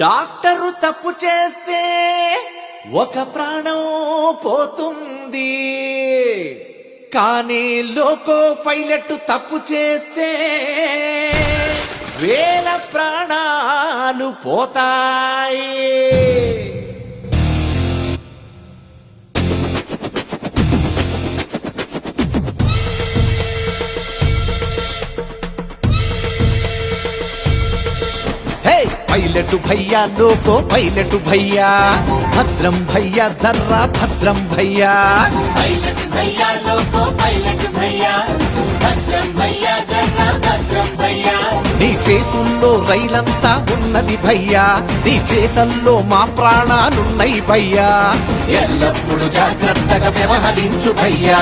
Doctor తప్పు చేస్తే ఒక ప్రాణం పోతుంది, కానీ లోకో పైలట్ తప్పు చేస్తే వేల ప్రాణాలు పోతాయి. పైలటు భయ్యా లోకో పైలటు భయ్యా, భద్రం భయ్యా జర్రా భద్రం భయ్యా. పైలటు భయ్యా లోకో పైలటు భయ్యా, భద్రం భయ్యా జర్రా భద్రం భయ్యా. నీ చేతుల్లో రైలంతా ఉన్నది భయ్యా, నీ చేతల్లో మా ప్రాణాలున్నాయి భయ్యా. ఎల్లప్పుడూ జాగ్రత్తగా వ్యవహరించు భయ్యా.